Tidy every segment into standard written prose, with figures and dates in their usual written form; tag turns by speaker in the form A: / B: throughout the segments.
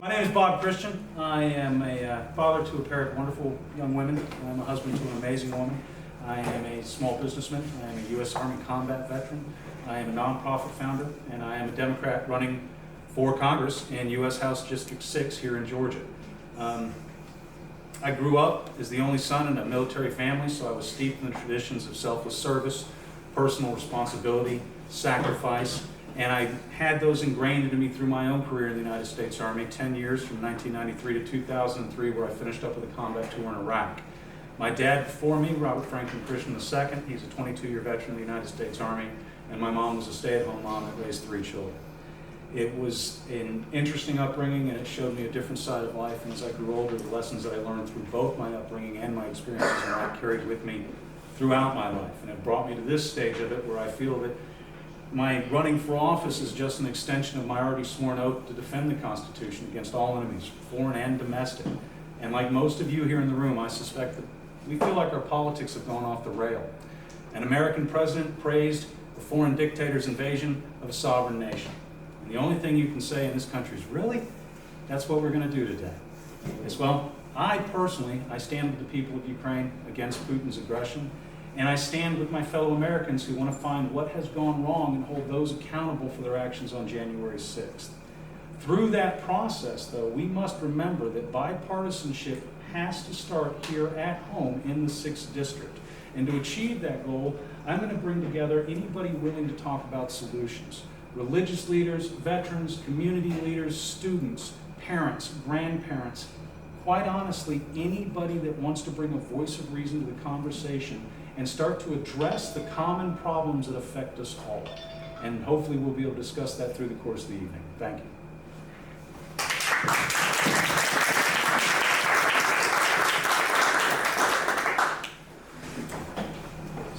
A: My name is Bob Christian. I am a father to a pair of wonderful young women. I'm a husband to an amazing woman. I am a small businessman. I am a U.S. Army combat veteran. I am a nonprofit founder, and I am a Democrat running for Congress in U.S. House District 6 here in Georgia. I grew up as the only son in a military family, so I was steeped in the traditions of selfless service, personal responsibility, sacrifice, and I had those ingrained into me through my own career in the United States Army, 10 years from 1993 to 2003, where I finished up with a combat tour in Iraq. My dad before me, Robert Franklin Christian II, he's a 22-year veteran of the United States Army, and my mom was a stay-at-home mom that raised 3 children. It was an interesting upbringing, and it showed me a different side of life, and as I grew older, the lessons that I learned through both my upbringing and my experiences in life carried with me throughout my life, and it brought me to this stage of it where I feel that my running for office is just an extension of my already sworn oath to defend the Constitution against all enemies, foreign and domestic. And like most of you here in the room, I suspect that we feel like our politics have gone off the rail. An American president praised the foreign dictator's invasion of a sovereign nation. And the only thing you can say in this country is, really? That's what we're going to do today. As well, I personally stand with the people of Ukraine against Putin's aggression, and I stand with my fellow Americans who want to find what has gone wrong and hold those accountable for their actions on January 6th. Through that process, though, we must remember that bipartisanship has to start here at home in the 6th District. And to achieve that goal, I'm going to bring together anybody willing to talk about solutions. Religious leaders, veterans, community leaders, students, parents, grandparents, quite honestly, anybody that wants to bring a voice of reason to the conversation and start to address the common problems that affect us all. And hopefully we'll be able to discuss that through the course of the evening. Thank you.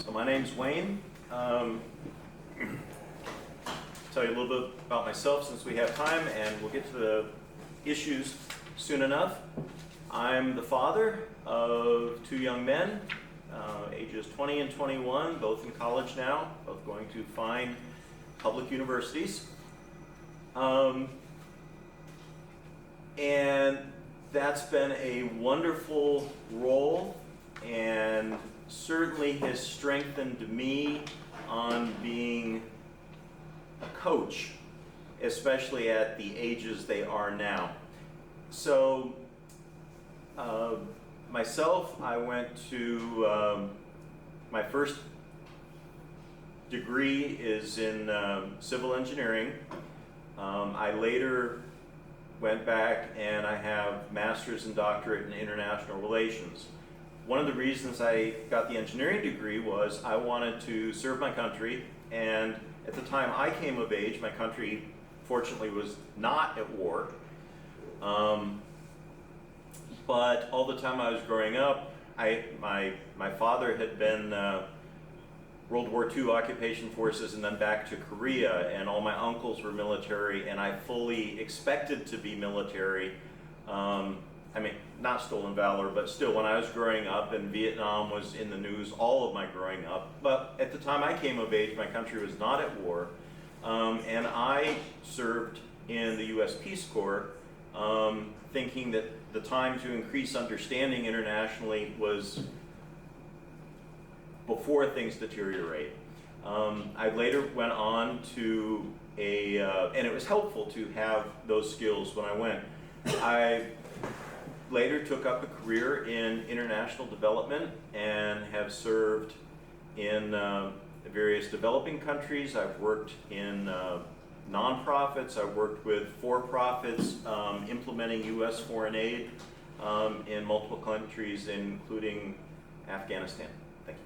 B: So my name's Wayne. Tell you a little bit about myself since we have time, and we'll get to the issues soon enough. I'm the father of 2 young men, ages 20 and 21, both in college now, both going to fine public universities. And that's been a wonderful role, and certainly has strengthened me on being a coach, especially at the ages they are now. So myself, I went to, my first degree is in civil engineering. I later went back and I have master's and doctorate in international relations. One of the reasons I got the engineering degree was I wanted to serve my country, and at the time I came of age, my country fortunately was not at war. But all the time I was growing up, my father had been World War II occupation forces and then back to Korea, and all my uncles were military, and I fully expected to be military. I mean, not stolen valor, but still, when I was growing up and Vietnam was in the news all of my growing up, but at the time I came of age, my country was not at war, and I served in the U.S. Peace Corps, thinking that the time to increase understanding internationally was before things deteriorate. I later went on to and it was helpful to have those skills when I went. I later took up a career in international development and have served in various developing countries. I've worked in nonprofits. I've worked with for-profits implementing U.S. foreign aid in multiple countries, including Afghanistan. Thank you.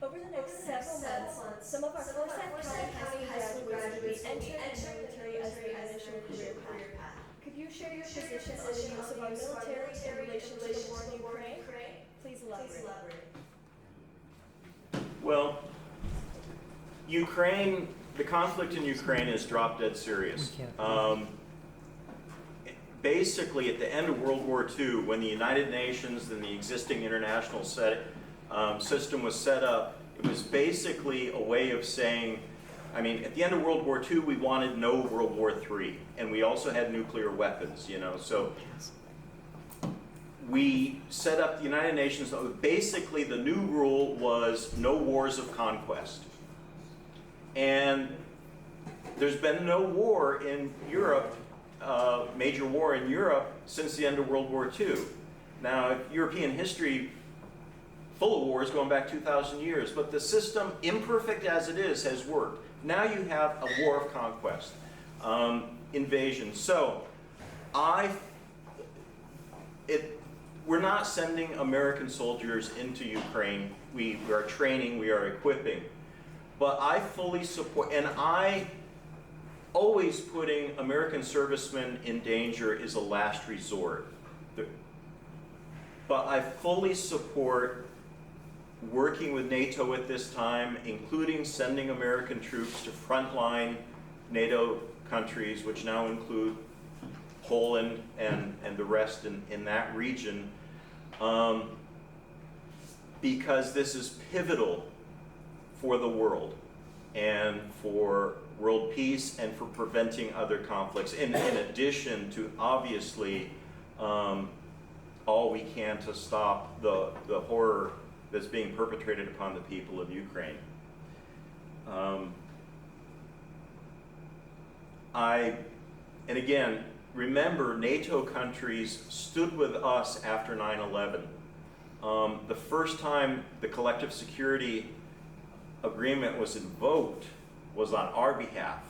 C: Over the next several months, some of our Forsyth County high school graduates will be entering the military as their initial career path. Could you share your position on the use of our military in relation to the war in Ukraine? Please elaborate.
B: Well, Ukraine, the conflict in Ukraine is drop dead serious. Basically, at the end of World War II, when the United Nations and the existing international system was set up, It was basically a way of saying, I mean, at the end of World War II, we wanted no World War III, and we also had nuclear weapons, you know, so we set up the United Nations. Basically, the new rule was no wars of conquest. And there's been no war in Europe, major war in Europe, since the end of World War II. Now, European history, full of wars going back 2,000 years, but the system, imperfect as it is, has worked. Now you have a war of conquest, invasion. So, we're not sending American soldiers into Ukraine. We are training, we are equipping. But I fully support, and always putting American servicemen in danger is a last resort. But I fully support working with NATO at this time, including sending American troops to frontline NATO countries, which now include Poland and the rest in that region, because this is pivotal for the world and for world peace and for preventing other conflicts, in addition to obviously all we can to stop the horror that's being perpetrated upon the people of Ukraine. And again, remember, NATO countries stood with us after 9/11. The first time the collective security agreement was invoked was on our behalf,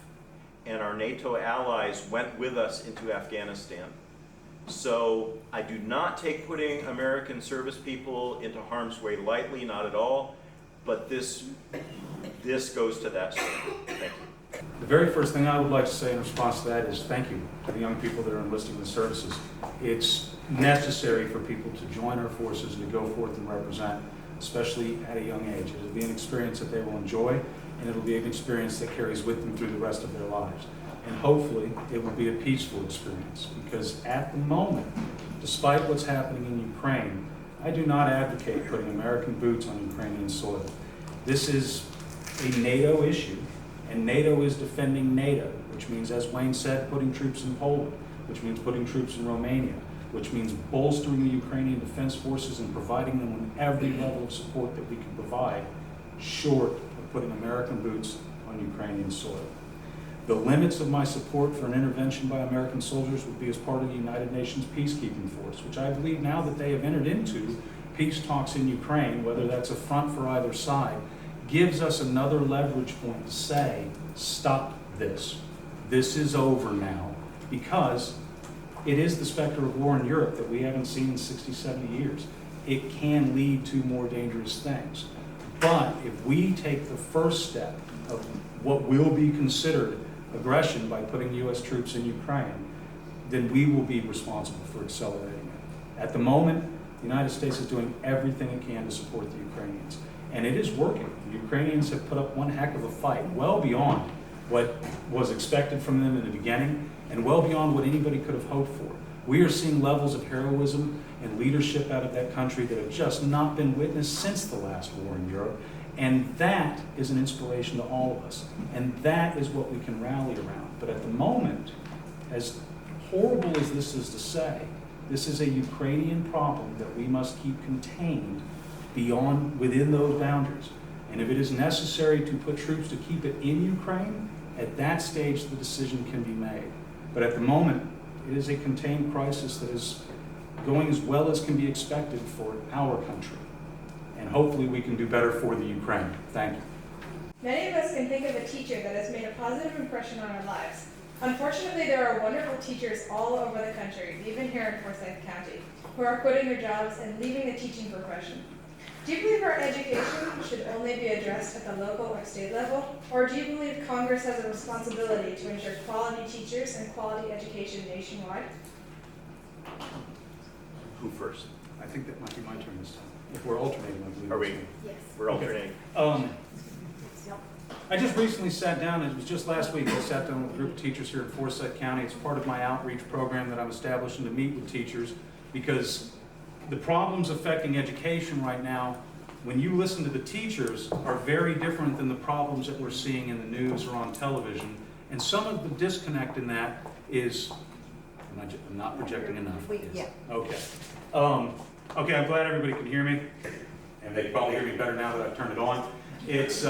B: and our NATO allies went with us into Afghanistan. So I do not take putting American service people into harm's way lightly, not at all, but this goes to that story. Thank you.
A: The very first thing I would like to say in response to that is thank you to the young people that are enlisting in the services. It's necessary for people to join our forces and to go forth and represent, especially at a young age. It'll be an experience that they will enjoy, and it'll be an experience that carries with them through the rest of their lives. And hopefully, it will be a peaceful experience, because at the moment, despite what's happening in Ukraine, I do not advocate putting American boots on Ukrainian soil. This is a NATO issue, and NATO is defending NATO, which means, as Wayne said, putting troops in Poland, which means putting troops in Romania, which means bolstering the Ukrainian Defense Forces and providing them with every level of support that we can provide, short of putting American boots on Ukrainian soil. The limits of my support for an intervention by American soldiers would be as part of the United Nations peacekeeping force, which I believe now that they have entered into peace talks in Ukraine, whether that's a front for either side, gives us another leverage point to say, stop this. This is over now, because it is the specter of war in Europe that we haven't seen in 60, 70 years. It can lead to more dangerous things. But if we take the first step of what will be considered aggression by putting U.S. troops in Ukraine, then we will be responsible for accelerating it. At the moment, the United States is doing everything it can to support the Ukrainians. And it is working. The Ukrainians have put up one heck of a fight, well beyond what was expected from them in the beginning, and well beyond what anybody could have hoped for. We are seeing levels of heroism and leadership out of that country that have just not been witnessed since the last war in Europe. And that is an inspiration to all of us. And that is what we can rally around. But at the moment, as horrible as this is to say, this is a Ukrainian problem that we must keep contained within those boundaries. And if it is necessary to put troops to keep it in Ukraine, at that stage the decision can be made. But at the moment, it is a contained crisis that is going as well as can be expected for our country. And hopefully we can do better for the Ukraine. Thank you.
D: Many of us can think of a teacher that has made a positive impression on our lives. Unfortunately, there are wonderful teachers all over the country, even here in Forsyth County, who are quitting their jobs and leaving the teaching profession. Do you believe our education should only be addressed at the local or state level? Or do you believe Congress has a responsibility to ensure quality teachers and quality education nationwide?
B: Who first?
A: I think that might be my turn this time. If we're alternating, I believe.
B: Are we?
C: Yes.
B: We're alternating.
A: I just recently sat down, it was just last week, I sat down with a group of teachers here in Forsyth County. It's part of my outreach program that I'm establishing to meet with teachers, because the problems affecting education right now when you listen to the teachers, are very different than the problems that we're seeing in the news or on television. And some of the disconnect in that is, I'm not projecting enough.
E: Yeah.
A: Okay. Okay, I'm glad everybody can hear me. And they can probably hear me better now that I've turned it on. It's,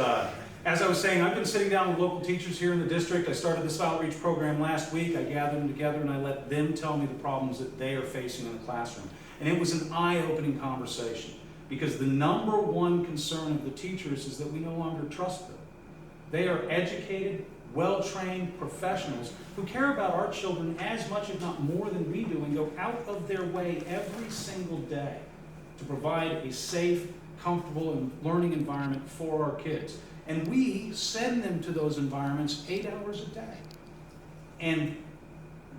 A: as I was saying, I've been sitting down with local teachers here in the district. I started this outreach program last week. I gathered them together and I let them tell me the problems that they are facing in the classroom. And it was an eye-opening conversation, because the number one concern of the teachers is that we no longer trust them. They are educated, well-trained professionals who care about our children as much, if not more, than we do, and go out of their way every single day to provide a safe, comfortable, and learning environment for our kids. And we send them to those environments 8 hours a day. And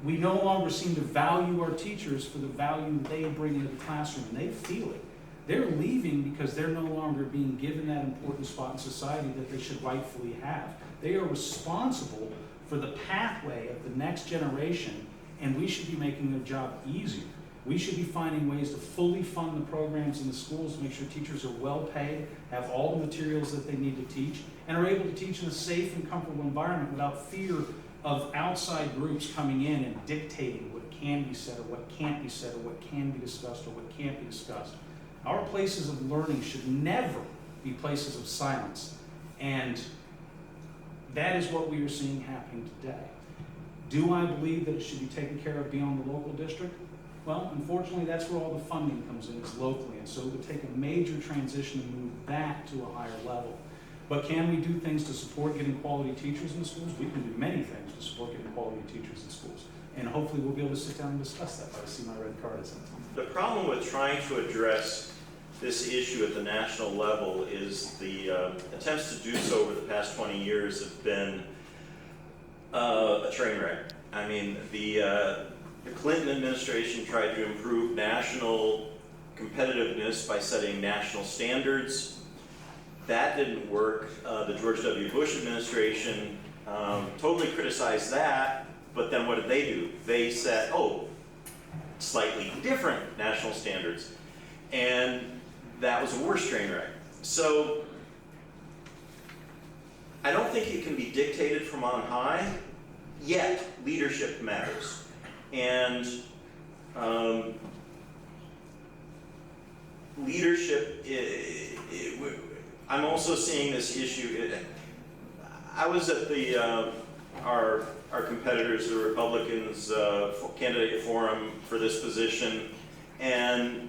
A: we no longer seem to value our teachers for the value they bring into the classroom, and they feel it. They're leaving because they're no longer being given that important spot in society that they should rightfully have. They are responsible for the pathway of the next generation, and we should be making their job easier. We should be finding ways to fully fund the programs in the schools to make sure teachers are well paid, have all the materials that they need to teach, and are able to teach in a safe and comfortable environment without fear of outside groups coming in and dictating what can be said or what can't be said or what can be discussed or what can't be discussed. Our places of learning should never be places of silence, and that is what we are seeing happening today. Do I believe that it should be taken care of beyond the local district? Well, unfortunately, that's where all the funding comes in, is locally, and so it would take a major transition to move that to a higher level. But can we do things to support getting quality teachers in the schools? We can do many things to support getting quality teachers in schools, and hopefully we'll be able to sit down and discuss that. I see my red card is in.
B: The problem with trying to address this issue at the national level is the attempts to do so over the past 20 years have been a train wreck. I mean, the Clinton administration tried to improve national competitiveness by setting national standards. That didn't work. The George W. Bush administration totally criticized that, but then what did they do? They set, slightly different national standards. And that was a worse train wreck. So I don't think it can be dictated from on high, yet leadership matters. And leadership, I'm also seeing this issue. I was at the our competitors, the Republicans, candidate forum for this position, and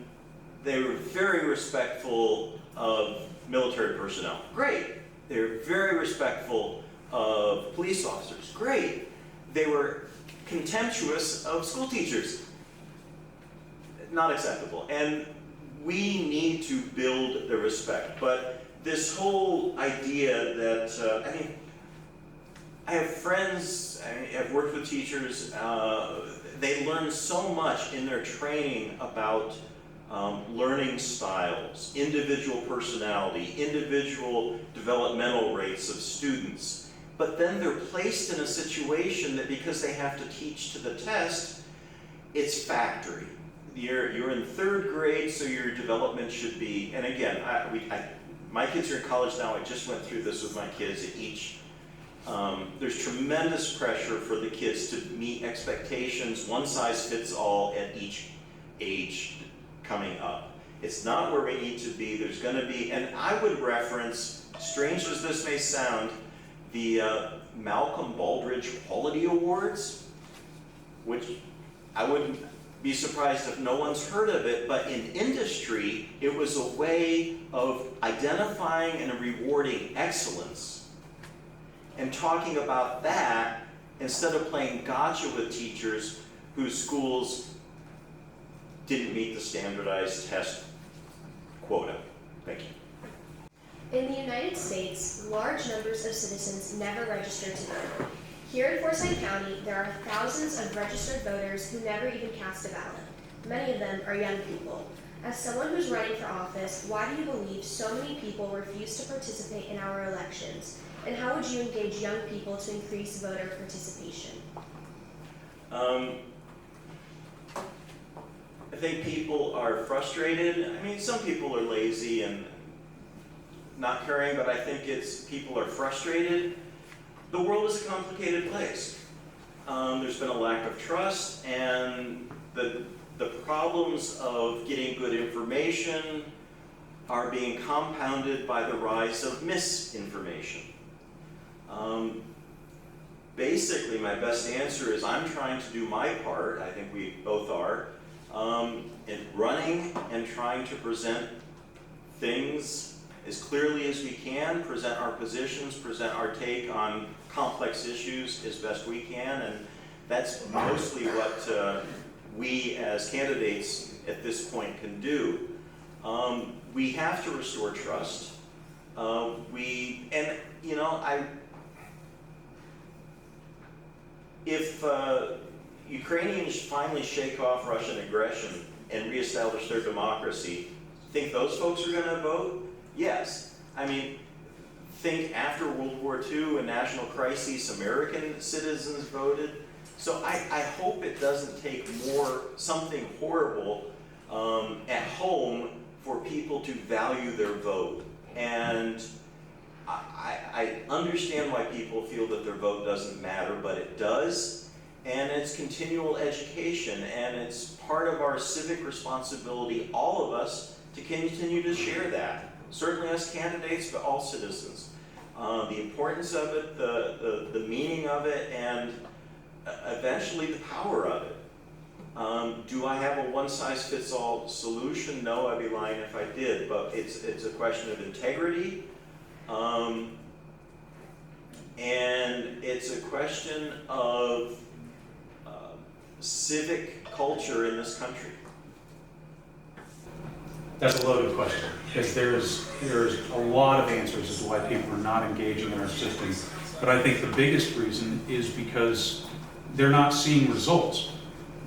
B: they were very respectful of military personnel. Great. They were very respectful of police officers. Great. They were contemptuous of school teachers. Not acceptable. And we need to build the respect. But this whole idea that, I have friends, I've worked with teachers, they learn so much in their training about learning styles, individual personality, individual developmental rates of students. But then they're placed in a situation that because they have to teach to the test, it's factory. You're in 3rd grade, so your development should be, and again, my kids are in college now, I just went through this with my kids at each. There's tremendous pressure for the kids to meet expectations, one size fits all at each age coming up. It's not where we need to be. There's going to be, and I would reference, strange as this may sound, the Malcolm Baldrige Quality Awards, which I wouldn't be surprised if no one's heard of it, but in industry, it was a way of identifying and rewarding excellence and talking about that instead of playing gotcha with teachers whose schools didn't meet the standardized test quota. Thank you.
C: In the United States, large numbers of citizens never register to vote. Here in Forsyth County, there are thousands of registered voters who never even cast a ballot. Many of them are young people. As someone who's running for office, why do you believe so many people refuse to participate in our elections? And how would you engage young people to increase voter participation?
B: I think people are frustrated. I mean, some people are lazy and not caring, but I think it's people are frustrated. The world is a complicated place. There's been a lack of trust, and the problems of getting good information are being compounded by the rise of misinformation. Basically, my best answer is I'm trying to do my part, I think we both are, in running and trying to present things as clearly as we can, present our positions, present our take on complex issues as best we can, and that's mostly what we as candidates at this point can do. We have to restore trust. If Ukrainians finally shake off Russian aggression and reestablish their democracy, think those folks are going to vote? Yes. I mean, think after World War II and national crises, American citizens voted. So I hope it doesn't take something horrible at home for people to value their vote. And I understand why people feel that their vote doesn't matter, but it does. And it's continual education, and it's part of our civic responsibility, all of us, to continue to share that. Certainly us candidates, but all citizens. The importance of it, the meaning of it, and eventually the power of it. Do I have a one-size-fits-all solution? No, I'd be lying if I did, but it's a question of integrity, and it's a question of civic culture in this country.
A: That's a loaded question, because there's a lot of answers as to why people are not engaging in our system. But I think the biggest reason is because they're not seeing results.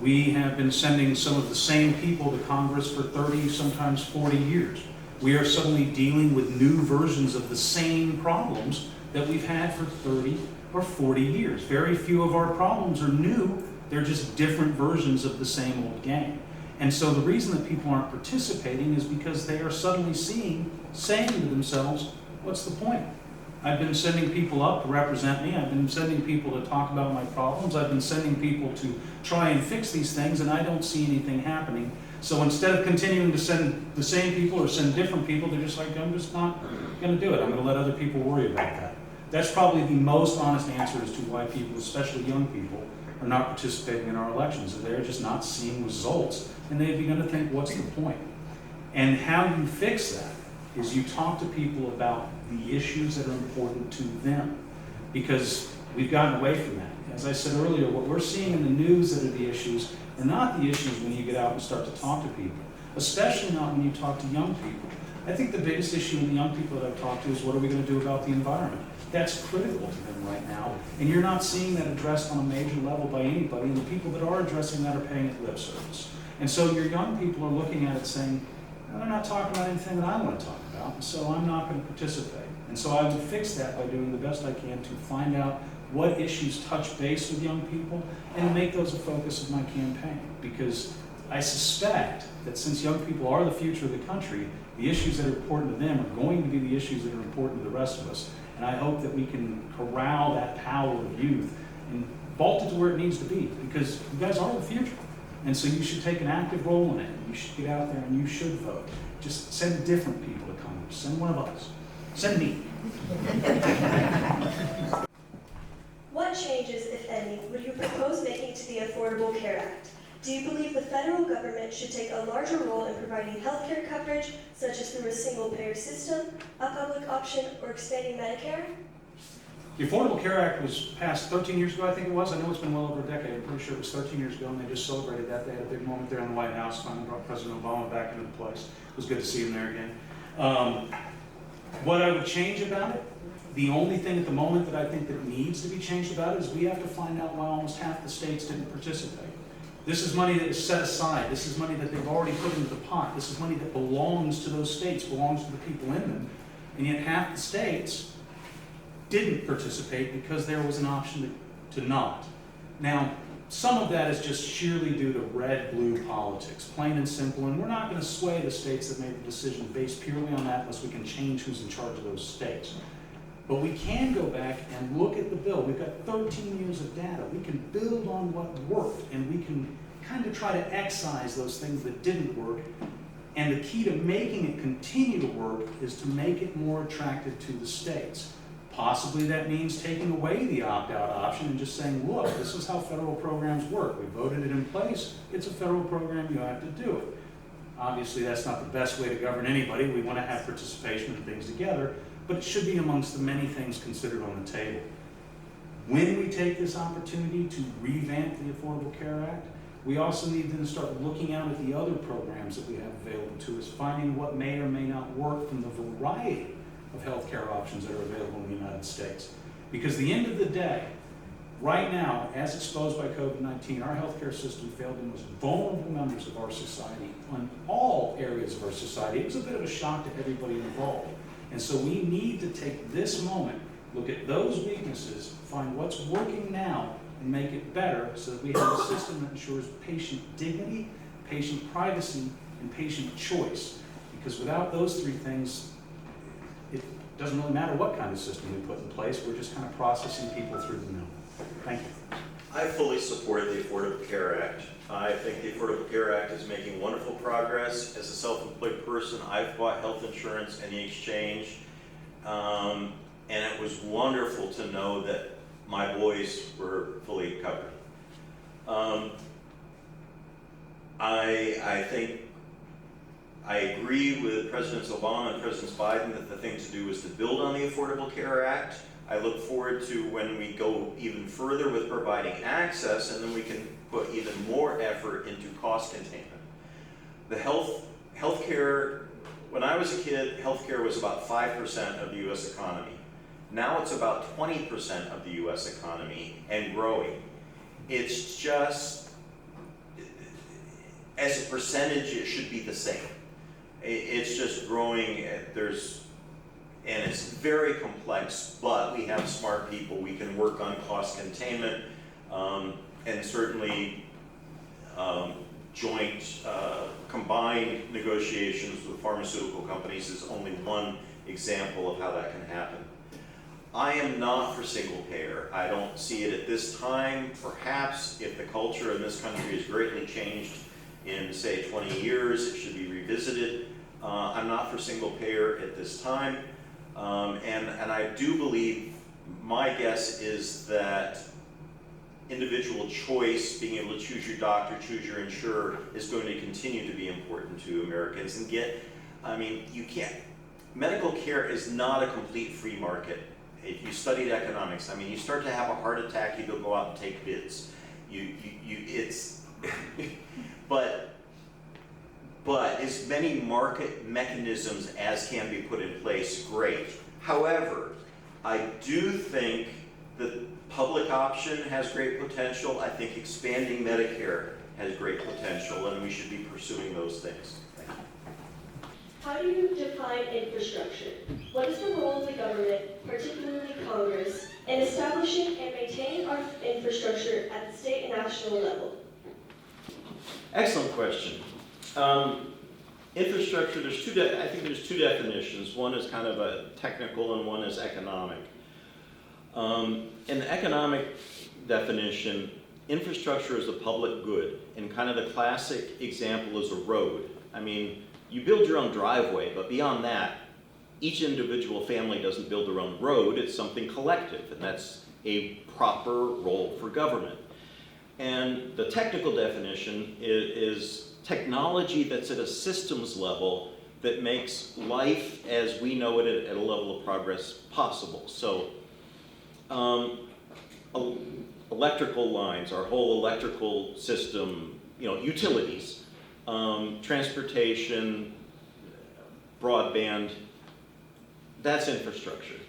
A: We have been sending some of the same people to Congress for 30, sometimes 40 years. We are suddenly dealing with new versions of the same problems that we've had for 30 or 40 years. Very few of our problems are new, they're just different versions of the same old game. And so the reason that people aren't participating is because they are suddenly saying to themselves, what's the point? I've been sending people up to represent me, I've been sending people to talk about my problems, I've been sending people to try and fix these things, and I don't see anything happening. So instead of continuing to send the same people or send different people, they're just like, I'm just not going to do it. I'm going to let other people worry about that. That's probably the most honest answer as to why people, especially young people, are not participating in our elections. They're just not seeing results, and they've begun to think, what's the point? And how you fix that is you talk to people about the issues that are important to them, because we've gotten away from that. As I said earlier, what we're seeing in the news that are the issues are not the issues when you get out and start to talk to people, especially not when you talk to young people. I think the biggest issue in the young people that I've talked to is, what are we going to do about the environment? That's critical to them right now, and you're not seeing that addressed on a major level by anybody, and the people that are addressing that are paying it lip service. And so your young people are looking at it saying, no, they're not talking about anything that I want to talk about, so I'm not going to participate. And so I will fix that by doing the best I can to find out what issues touch base with young people and make those a focus of my campaign. Because I suspect that since young people are the future of the country, the issues that are important to them are going to be the issues that are important to the rest of us. And I hope that we can corral that power of youth and vault it to where it needs to be, because you guys are the future. And so you should take an active role in it. You should get out there and you should vote. Just send different people to Congress. Send one of us. Send me.
C: What changes, if any, would you propose making to the Affordable Care Act? Do you believe the federal government should take a larger role in providing health care coverage, such as through a single-payer system, a public option, or expanding Medicare?
A: The Affordable Care Act was passed 13 years ago, I think it was. I know it's been well over a decade. I'm pretty sure it was 13 years ago, and they just celebrated that. They had a big moment there in the White House, finally brought President Obama back into place. It was good to see him there again. What I would change about it, the only thing at the moment that I think that needs to be changed about it is we have to find out why almost half the states didn't participate. This is money that is set aside. This is money that they've already put into the pot. This is money that belongs to those states, belongs to the people in them. And yet half the states didn't participate because there was an option to not. Now, some of that is just sheerly due to red-blue politics, plain and simple, and we're not going to sway the states that made the decision based purely on that unless we can change who's in charge of those states. But we can go back and look at the bill. We've got 13 years of data. We can build on what worked, and we can kind of try to excise those things that didn't work. And the key to making it continue to work is to make it more attractive to the states. Possibly that means taking away the opt-out option and just saying, look, this is how federal programs work. We voted it in place. It's a federal program. You have to do it. Obviously, that's not the best way to govern anybody. We want to have participation and things together, but it should be amongst the many things considered on the table. When we take this opportunity to revamp the Affordable Care Act, we also need to start looking out at the other programs that we have available to us, finding what may or may not work from the variety of healthcare options that are available in the United States. Because at the end of the day, right now, as exposed by COVID-19, our healthcare system failed the most vulnerable members of our society on all areas of our society. It was a bit of a shock to everybody involved. And so we need to take this moment, look at those weaknesses, find what's working now, and make it better so that we have a system that ensures patient dignity, patient privacy, and patient choice. Because without those three things, it doesn't really matter what kind of system we put in place. We're just kind of processing people through the mill. Thank you.
B: I fully support the Affordable Care Act. I think the Affordable Care Act is making wonderful progress. As a self-employed person, I've bought health insurance in the exchange, and it was wonderful to know that my boys were fully covered. I think I agree with Presidents Obama and President Biden that the thing to do is to build on the Affordable Care Act. I look forward to when we go even further with providing access, and then we can put even more effort into cost containment. The healthcare, when I was a kid, healthcare was about 5% of the U.S. economy. Now it's about 20% of the U.S. economy and growing. It's just, as a percentage, it should be the same. It's just growing. And it's very complex, but we have smart people. We can work on cost containment, and certainly joint combined negotiations with pharmaceutical companies is only one example of how that can happen. I am not for single payer. I don't see it at this time. Perhaps if the culture in this country has greatly changed in, say, 20 years, it should be revisited. I'm not for single payer at this time. And I do believe, my guess is that individual choice, being able to choose your doctor, choose your insurer, is going to continue to be important to Americans. And you can't, medical care is not a complete free market. If you studied economics, you start to have a heart attack, you go out and take bids. But as many market mechanisms as can be put in place, great. However, I do think the public option has great potential. I think expanding Medicare has great potential, and we should be pursuing those things. Thank you.
C: How do you define infrastructure? What is the role of the government, particularly Congress, in establishing and maintaining our infrastructure at the state and national level?
B: Excellent question. Infrastructure, I think there's two definitions. One is kind of a technical and one is economic. In the economic definition, infrastructure is a public good, and kind of the classic example is a road. You build your own driveway, but beyond that, each individual family doesn't build their own road. It's something collective, and that's a proper role for government. And the technical definition is technology that's at a systems level that makes life as we know it at a level of progress possible. So electrical lines, our whole electrical system, utilities, transportation, broadband, that's infrastructure.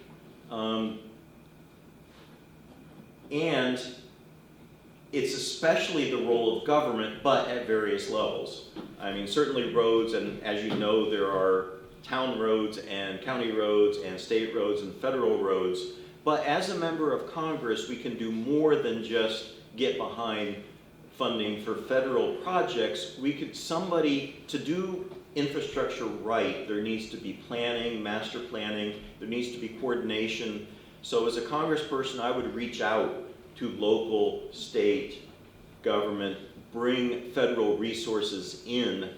B: And it's especially the role of government, but at various levels. Certainly roads, and as you know, there are town roads and county roads and state roads and federal roads. But as a member of Congress, we can do more than just get behind funding for federal projects, somebody to do infrastructure right, there needs to be planning, master planning, there needs to be coordination. So as a congressperson, I would reach out to local, state, government, bring federal resources in.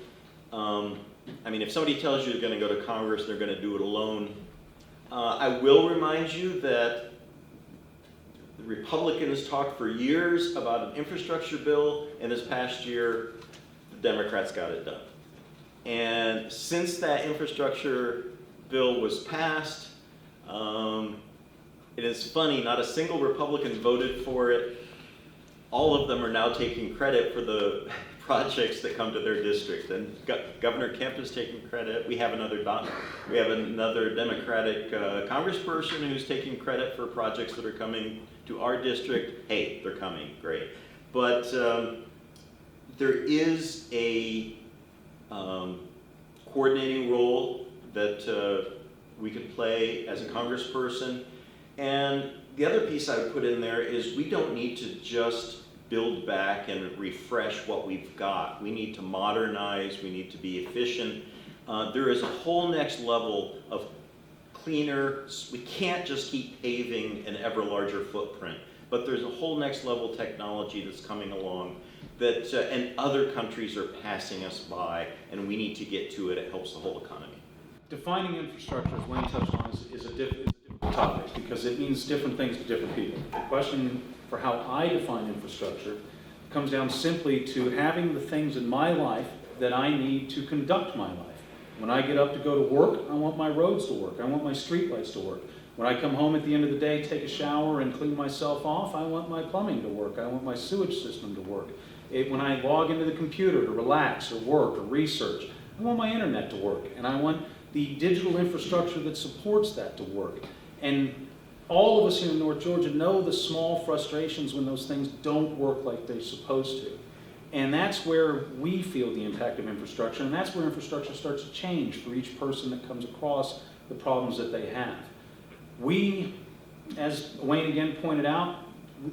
B: I mean, if somebody tells you they're going to go to Congress, they're going to do it alone. I will remind you that the Republicans talked for years about an infrastructure bill, and this past year, the Democrats got it done. And since that infrastructure bill was passed, it is funny, not a single Republican voted for it. All of them are now taking credit for the projects that come to their district. And Governor Kemp is taking credit. We have another Democratic congressperson who's taking credit for projects that are coming to our district. Hey, they're coming, great. But there is a coordinating role that we can play as a congressperson. And the other piece I would put in there is we don't need to just build back and refresh what we've got. We need to modernize, we need to be efficient. There is a whole next level of cleaner, we can't just keep paving an ever larger footprint, but there's a whole next level technology that's coming along that, and other countries are passing us by, and we need to get to it. It helps the whole economy.
A: Defining infrastructure, as Wayne touched on, is a different topic because it means different things to different people. The question for how I define infrastructure comes down simply to having the things in my life that I need to conduct my life. When I get up to go to work, I want my roads to work. I want my streetlights to work. When I come home at the end of the day, take a shower and clean myself off, I want my plumbing to work. I want my sewage system to work. When I log into the computer to relax or work or research, I want my internet to work. And I want the digital infrastructure that supports that to work. And all of us here in North Georgia know the small frustrations when those things don't work like they're supposed to. And that's where we feel the impact of infrastructure, and that's where infrastructure starts to change for each person that comes across the problems that they have. We, as Wayne again pointed out,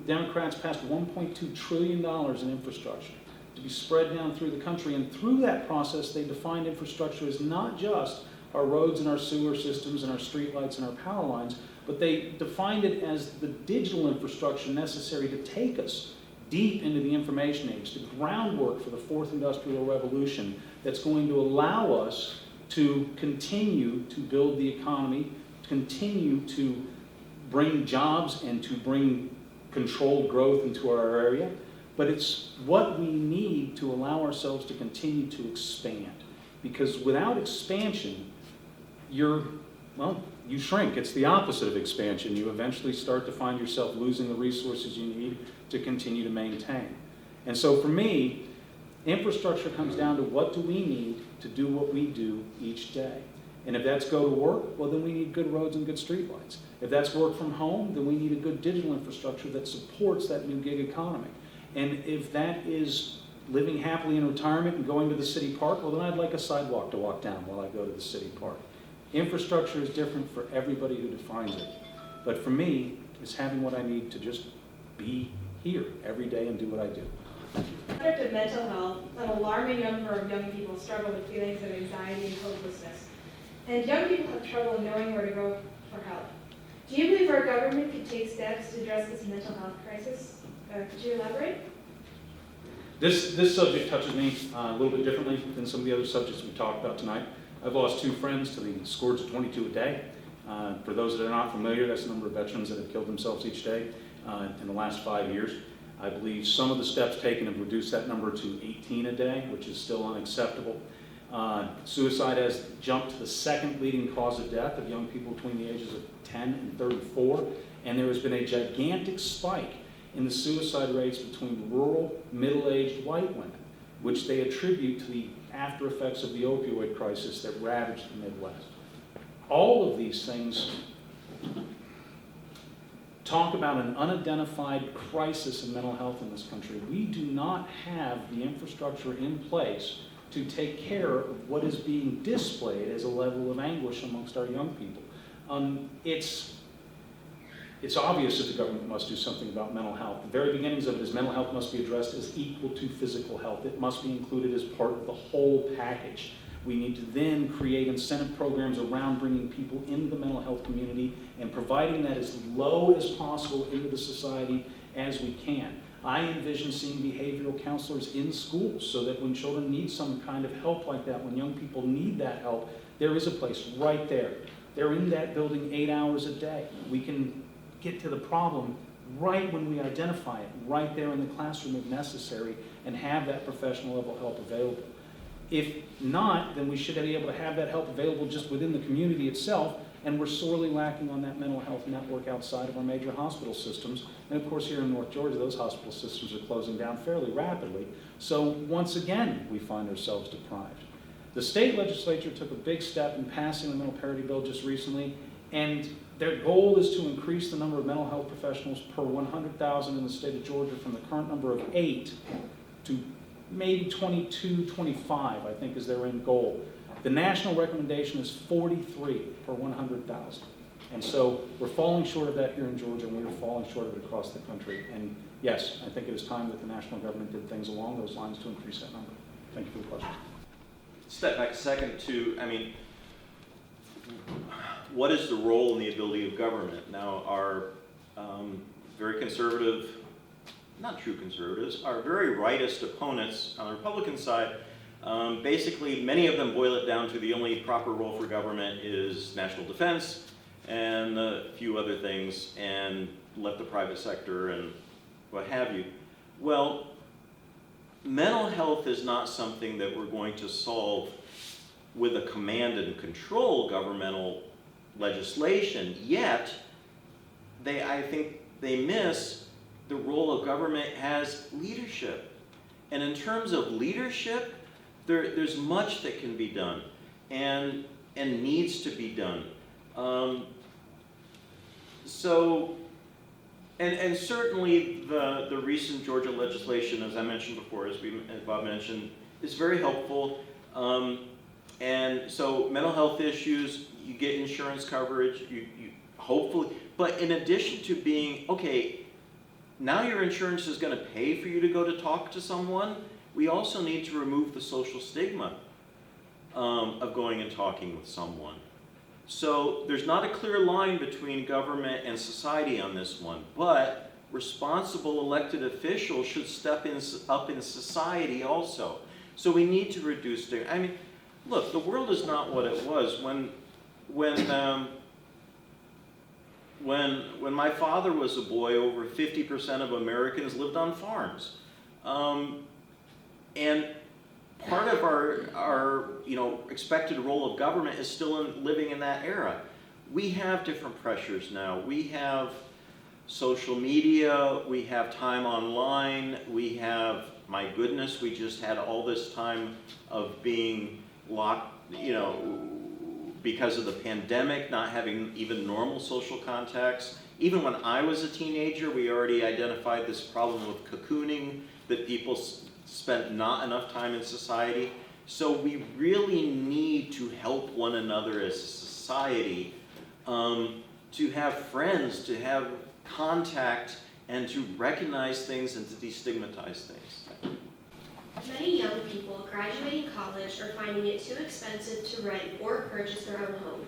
A: Democrats passed $1.2 trillion in infrastructure to be spread down through the country, and through that process they defined infrastructure as not just our roads and our sewer systems and our streetlights and our power lines, but they defined it as the digital infrastructure necessary to take us deep into the information age, the groundwork for the fourth industrial revolution that's going to allow us to continue to build the economy, continue to bring jobs and to bring controlled growth into our area. But it's what we need to allow ourselves to continue to expand. Because without expansion, you shrink. It's the opposite of expansion. You eventually start to find yourself losing the resources you need to continue to maintain. And so for me, infrastructure comes down to what do we need to do what we do each day. And if that's go to work, well then we need good roads and good streetlights. If that's work from home, then we need a good digital infrastructure that supports that new gig economy. And if that is living happily in retirement and going to the city park, well then I'd like a sidewalk to walk down while I go to the city park. Infrastructure is different for everybody who defines it. But for me, it's having what I need to just be here every day and do what I do.
D: Subject of mental health, an alarming number of young people struggle with feelings of anxiety and hopelessness. And young people have trouble knowing where to go for help. Do you believe our government could take steps to address this mental health crisis? Could you elaborate?
A: This subject touches me a little bit differently than some of the other subjects we talked about tonight. I've lost 2 friends to the scourge of 22 a day. For those that are not familiar, that's the number of veterans that have killed themselves each day in the last 5 years. I believe some of the steps taken have reduced that number to 18 a day, which is still unacceptable. Suicide has jumped to the second leading cause of death of young people between the ages of 10 and 34, and there has been a gigantic spike in the suicide rates between rural, middle-aged white women, which they attribute to the after effects of the opioid crisis that ravaged the Midwest. All of these things talk about an unidentified crisis in mental health in this country. We do not have the infrastructure in place to take care of what is being displayed as a level of anguish amongst our young people. It's It's obvious that the government must do something about mental health. The very beginnings of it is mental health must be addressed as equal to physical health. It must be included as part of the whole package. We need to then create incentive programs around bringing people into the mental health community and providing that as low as possible into the society as we can. I envision seeing behavioral counselors in schools so that when children need some kind of help like that, when young people need that help, there is a place right there. They're in that building 8 hours a day. We can get to the problem right when we identify it, right there in the classroom if necessary, and have that professional level help available. If not, then we should be able to have that help available just within the community itself, and we're sorely lacking on that mental health network outside of our major hospital systems. And of course, here in North Georgia, those hospital systems are closing down fairly rapidly. So once again, we find ourselves deprived. The state legislature took a big step in passing the mental parity bill just recently, and their goal is to increase the number of mental health professionals per 100,000 in the state of Georgia from the current number of 8 to maybe 22, 25, I think is their end goal. The national recommendation is 43 per 100,000. And so we're falling short of that here in Georgia, and we are falling short of it across the country. And yes, I think it is time that the national government did things along those lines to increase that number. Thank you for the question.
B: Step back a second to, what is the role and the ability of government? Now, our very conservative, not true conservatives, our very rightist opponents on the Republican side, basically many of them boil it down to the only proper role for government is national defense and a few other things, and let the private sector and what have you. Well, mental health is not something that we're going to solve with a command and control governmental legislation, yet I think they miss the role of government as leadership. And in terms of leadership, there's much that can be done and needs to be done. And certainly the recent Georgia legislation, as I mentioned before, as Bob mentioned, is very helpful. And so mental health issues, you get insurance coverage, you hopefully, but in addition to being, okay, now your insurance is going to pay for you to go to talk to someone, we also need to remove the social stigma of going and talking with someone. So there's not a clear line between government and society on this one, but responsible elected officials should step up in society also. So we need to reduce stigma. Look, the world is not what it was. When my father was a boy, over 50% of Americans lived on farms. And part of our expected role of government is still living in that era. We have different pressures now. We have social media, we have time online, we have, my goodness, we just had all this time of being locked, because of the pandemic, not having even normal social contacts. Even when I was a teenager, we already identified this problem with cocooning, that people spent not enough time in society. So we really need to help one another as a society, to have friends, to have contact, and to recognize things and to destigmatize things.
E: Many young people graduating college are finding it too expensive to rent or purchase their own home.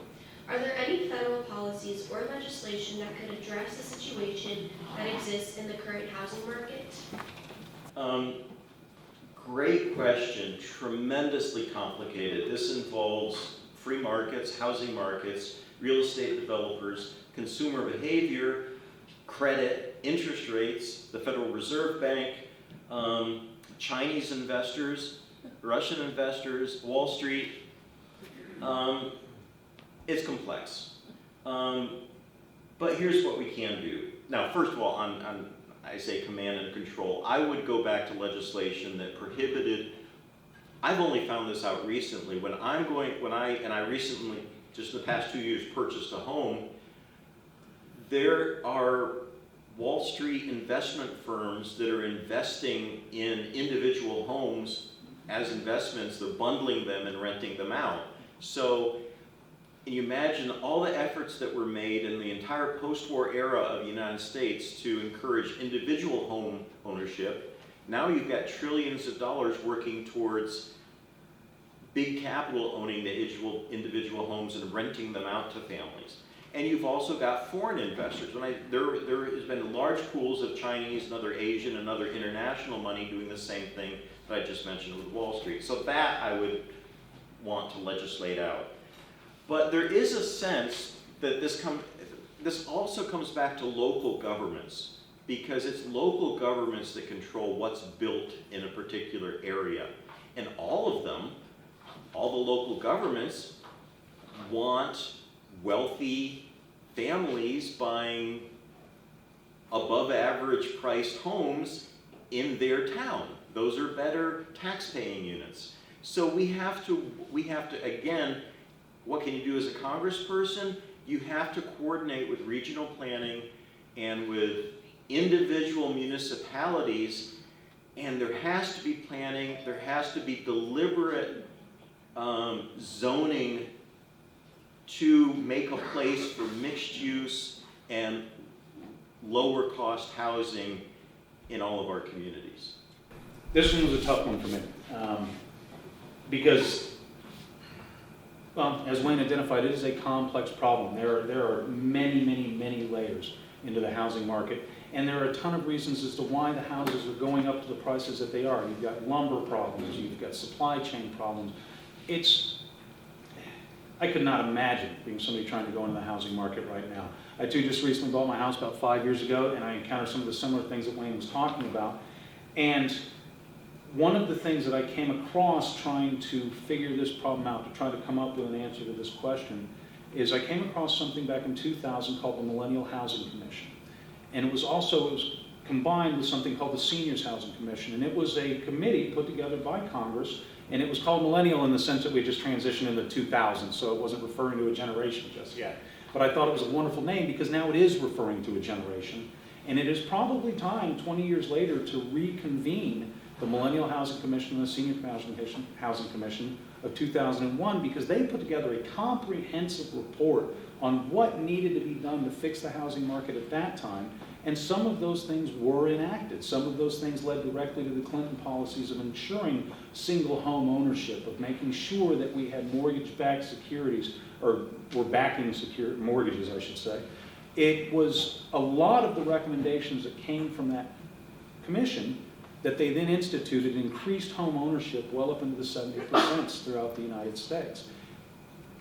E: Are there any federal policies or legislation that could address the situation that exists in the current housing market?
B: Great question. Tremendously complicated. This involves free markets, housing markets, real estate developers, consumer behavior, credit, interest rates, the Federal Reserve Bank, Chinese investors, Russian investors, Wall Street. It's complex. But here's what we can do. Now, first of all, on I say command and control, I would go back to legislation that prohibited, I've only found this out recently, when I recently, just in the past 2 years, purchased a home, there are Wall Street investment firms that are investing in individual homes as investments, they're bundling them and renting them out. So and you imagine all the efforts that were made in the entire post-war era of the United States to encourage individual home ownership. Now you've got trillions of dollars working towards big capital owning the individual homes and renting them out to families. And you've also got foreign investors. There has been large pools of Chinese and other Asian and other international money doing the same thing that I just mentioned with Wall Street. So that I would want to legislate out. But there is a sense that this also comes back to local governments, because it's local governments that control what's built in a particular area. And all of them, all the local governments, want wealthy families buying above average priced homes in their town. Those are better tax-paying units. So we have to, again, what can you do as a congressperson? You have to coordinate with regional planning and with individual municipalities, and there has to be planning, there has to be deliberate zoning to make a place for mixed use and lower cost housing in all of our communities.
A: This one was a tough one for me, because, well, as Wayne identified, it is a complex problem. There are many layers into the housing market, and there are a ton of reasons as to why the houses are going up to the prices that they are. You've got lumber problems, you've got supply chain problems. I could not imagine being somebody trying to go into the housing market right now. I too just recently bought my house about 5 years ago, and I encountered some of the similar things that Wayne was talking about. And one of the things that I came across trying to figure this problem out, to try to come up with an answer to this question, is I came across something back in 2000 called the Millennial Housing Commission. And it was combined with something called the Seniors Housing Commission. And it was a committee put together by Congress, and it was called millennial in the sense that we just transitioned into 2000, so it wasn't referring to a generation just yet. But I thought it was a wonderful name because now it is referring to a generation. And it is probably time, 20 years later, to reconvene the Millennial Housing Commission and the Senior Housing Commission of 2001, because they put together a comprehensive report on what needed to be done to fix the housing market at that time. And some of those things were enacted. Some of those things led directly to the Clinton policies of ensuring single home ownership, of making sure that we had mortgage-backed securities, or were backing mortgages, I should say. It was a lot of the recommendations that came from that commission that they then instituted increased home ownership well up into the 70% throughout the United States.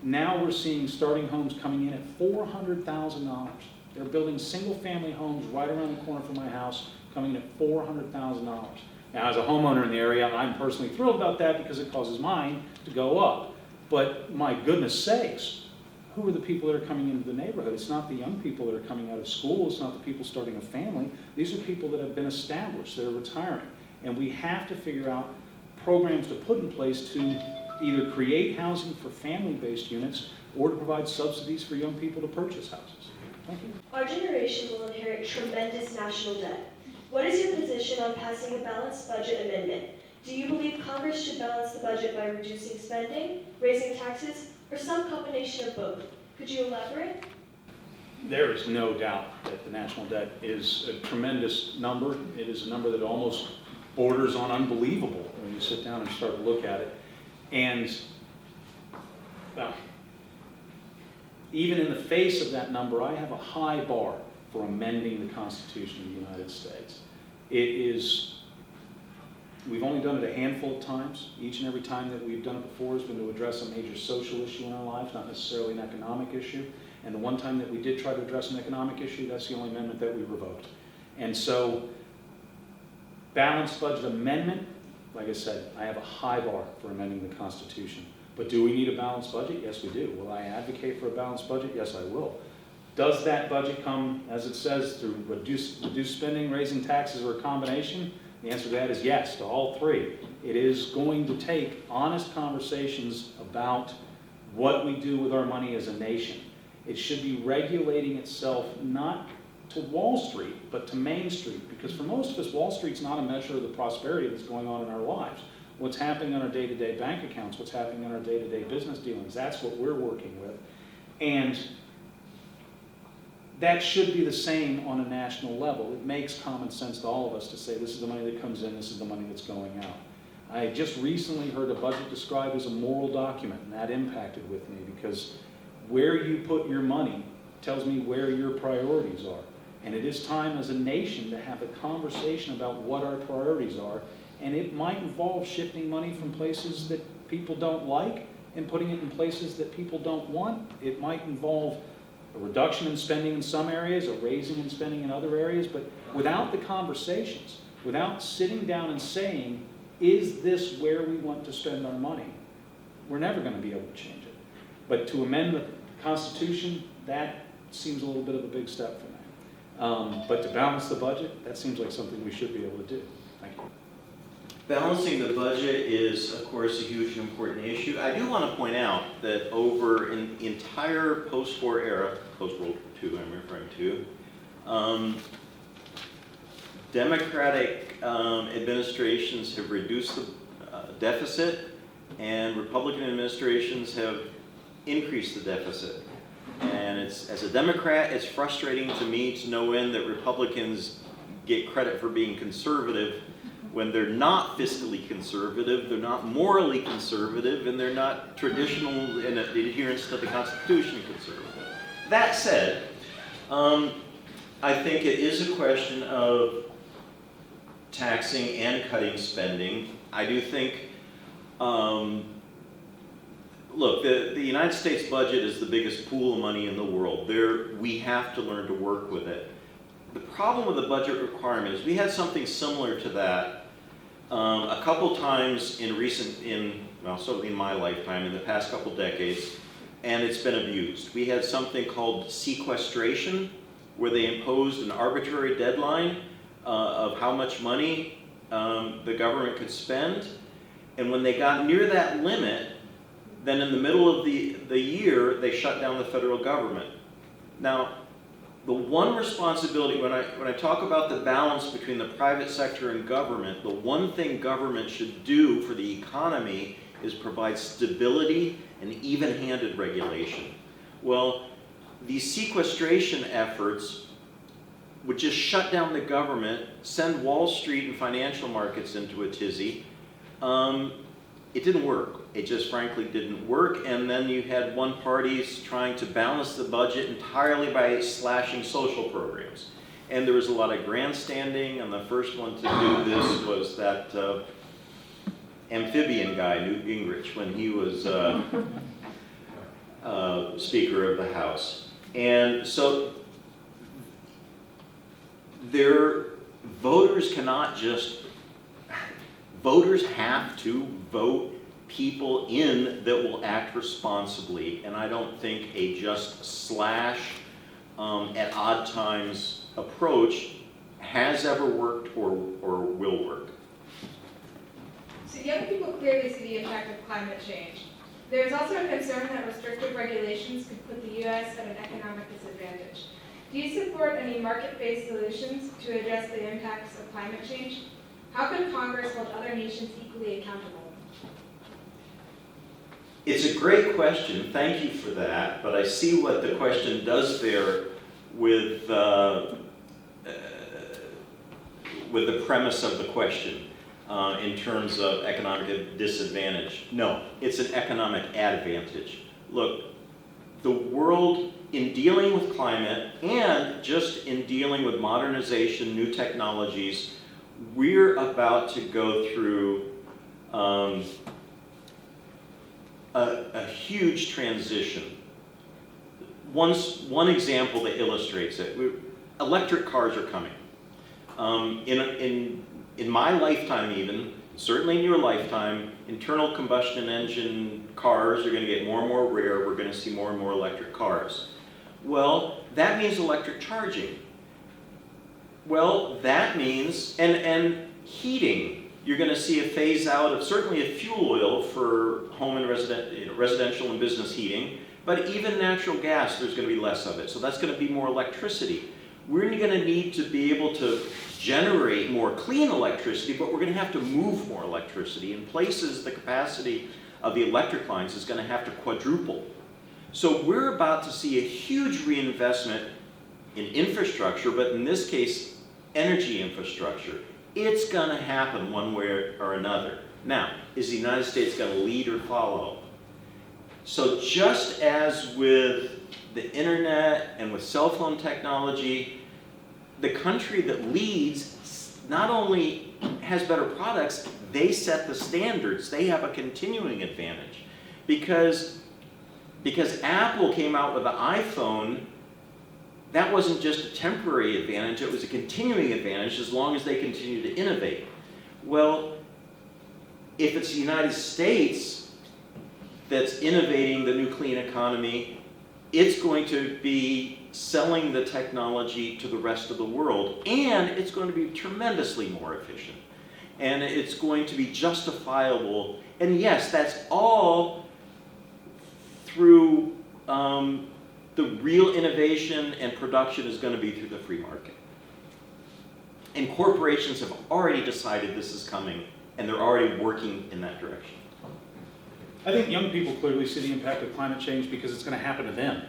A: Now we're seeing starting homes coming in at $400,000. They're building single-family homes right around the corner from my house, coming in at $400,000. Now, as a homeowner in the area, I'm personally thrilled about that because it causes mine to go up. But my goodness sakes, who are the people that are coming into the neighborhood? It's not the young people that are coming out of school. It's not the people starting a family. These are people that have been established. They're retiring. And we have to figure out programs to put in place to either create housing for family-based units or to provide subsidies for young people to purchase houses. Thank you.
C: Our generation will inherit tremendous national debt. What is your position on passing a balanced budget amendment? Do you believe Congress should balance the budget by reducing spending, raising taxes, or some combination of both? Could you elaborate?
A: There is no doubt that the national debt is a tremendous number. It is a number that almost borders on unbelievable when you sit down and start to look at it. And, well, even in the face of that number, I have a high bar for amending the Constitution of the United States. We've only done it a handful of times. Each and every time that we've done it before has been to address a major social issue in our lives, not necessarily an economic issue. And the one time that we did try to address an economic issue, that's the only amendment that we revoked. And so, balanced budget amendment, like I said, I have a high bar for amending the Constitution. But do we need a balanced budget? Yes, we do. Will I advocate for a balanced budget? Yes, I will. Does that budget come, as it says, through reduced spending, raising taxes, or a combination? The answer to that is yes, to all three. It is going to take honest conversations about what we do with our money as a nation. It should be regulating itself not to Wall Street, but to Main Street, because for most of us, Wall Street's not a measure of the prosperity that's going on in our lives. What's happening on our day-to-day bank accounts, what's happening on our day-to-day business dealings, that's what we're working with. And that should be the same on a national level. It makes common sense to all of us to say this is the money that comes in, this is the money that's going out. I just recently heard a budget described as a moral document, and that impacted with me because where you put your money tells me where your priorities are. And it is time as a nation to have a conversation about what our priorities are. And it might involve shifting money from places that people don't like and putting it in places that people don't want. It might involve a reduction in spending in some areas, a raising in spending in other areas, but without the conversations, without sitting down and saying, is this where we want to spend our money? We're never going to be able to change it. But to amend the Constitution, that seems a little bit of a big step for me. But to balance the budget, that seems like something we should be able to do. Thank you.
B: Balancing the budget is, of course, a huge and important issue. I do want to point out that over an entire post-war era, post-World War II I'm referring to, Democratic administrations have reduced the deficit, and Republican administrations have increased the deficit. And as a Democrat, it's frustrating to me to no end that Republicans get credit for being conservative when they're not fiscally conservative, they're not morally conservative, and they're not traditional in adherence to the Constitution conservative. That said, I think it is a question of taxing and cutting spending. I do think, look, the United States budget is the biggest pool of money in the world. We have to learn to work with it. The problem with the budget requirement is we had something similar to that a couple times certainly in my lifetime, in the past couple decades, and it's been abused. We had something called sequestration, where they imposed an arbitrary deadline of how much money the government could spend, and when they got near that limit, then in the middle of the year, they shut down the federal government. Now, the one responsibility, when I talk about the balance between the private sector and government, the one thing government should do for the economy is provide stability and even-handed regulation. Well, these sequestration efforts would just shut down the government, send Wall Street and financial markets into a tizzy. It didn't work. It just frankly didn't work. And then you had one party trying to balance the budget entirely by slashing social programs. And there was a lot of grandstanding, and the first one to do this was that amphibian guy, Newt Gingrich, when he was Speaker of the House. And so voters have to vote people in that will act responsibly, and I don't think a just slash at odd times approach has ever worked or will work.
D: So young people clearly see the impact of climate change. There is also a concern that restrictive regulations could put the U.S. at an economic disadvantage. Do you support any market-based solutions to address the impacts of climate change? How can Congress hold other nations equally accountable?
B: It's a great question. Thank you for that. But I see what the question does there with the premise of the question in terms of economic disadvantage. No, it's an economic advantage. Look, the world, in dealing with climate and just in dealing with modernization, new technologies, we're about to go through a huge transition. One example that illustrates it, electric cars are coming. In my lifetime even, certainly in your lifetime, internal combustion engine cars are going to get more and more rare. We're going to see more and more electric cars. Well, that means electric charging. Well, that means, and heating, you're going to see a phase out of certainly a fuel oil for home and residential and business heating, but even natural gas, there's going to be less of it. So that's going to be more electricity. We're going to need to be able to generate more clean electricity, but we're going to have to move more electricity. In places, the capacity of the electric lines is going to have to quadruple. So we're about to see a huge reinvestment in infrastructure, but in this case, energy infrastructure. It's going to happen one way or another. Now, is the United States going to lead or follow? So just as with the internet and with cell phone technology, the country that leads not only has better products, they set the standards. They have a continuing advantage. Because Apple came out with the iPhone, that wasn't just a temporary advantage, it was a continuing advantage as long as they continue to innovate. Well, if it's the United States that's innovating the new clean economy, it's going to be selling the technology to the rest of the world, and it's going to be tremendously more efficient. And it's going to be justifiable. And yes, that's all through the real innovation and production is going to be through the free market. And corporations have already decided this is coming, and they're already working in that direction.
A: I think young people clearly see the impact of climate change because it's going to happen to them.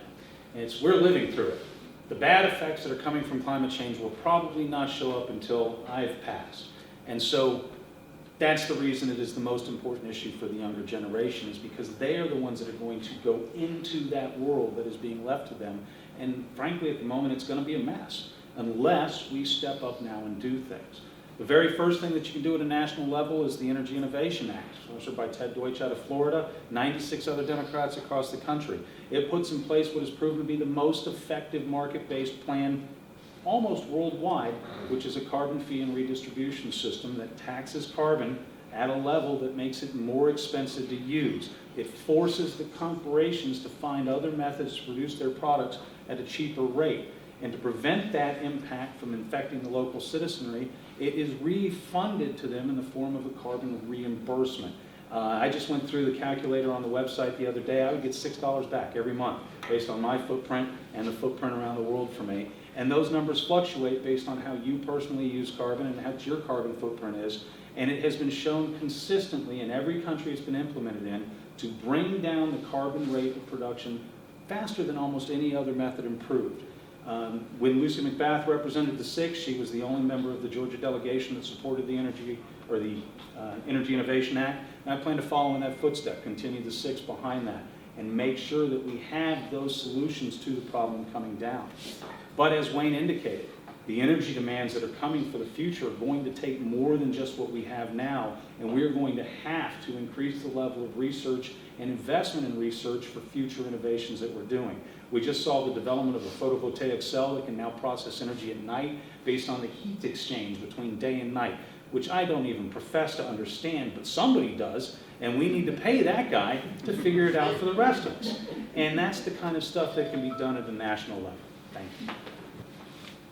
A: And we're living through it. The bad effects that are coming from climate change will probably not show up until I've passed. And so that's the reason it is the most important issue for the younger generation, is because they are the ones that are going to go into that world that is being left to them. And frankly, at the moment, it's going to be a mess unless we step up now and do things. The very first thing that you can do at a national level is the Energy Innovation Act, sponsored by Ted Deutsch out of Florida, 96 other Democrats across the country. It puts in place what has proven to be the most effective market-based plan almost worldwide, which is a carbon fee and redistribution system that taxes carbon at a level that makes it more expensive to use. It forces the corporations to find other methods to produce their products at a cheaper rate. And to prevent that impact from infecting the local citizenry, it is refunded to them in the form of a carbon reimbursement. I just went through the calculator on the website the other day. I would get $6 back every month based on my footprint and the footprint around the world for me. And those numbers fluctuate based on how you personally use carbon and how your carbon footprint is. And it has been shown consistently in every country it's been implemented in to bring down the carbon rate of production faster than almost any other method improved. When Lucy McBath represented the 6, she was the only member of the Georgia delegation that supported the Energy Innovation Act. And I plan to follow in that footstep, continue the 6 behind that, and make sure that we have those solutions to the problem coming down. But as Wayne indicated, the energy demands that are coming for the future are going to take more than just what we have now, and we're going to have to increase the level of research and investment in research for future innovations that we're doing. We just saw the development of a photovoltaic cell that can now process energy at night based on the heat exchange between day and night, which I don't even profess to understand, but somebody does, and we need to pay that guy to figure it out for the rest of us. And that's the kind of stuff that can be done at the national level. Thank you.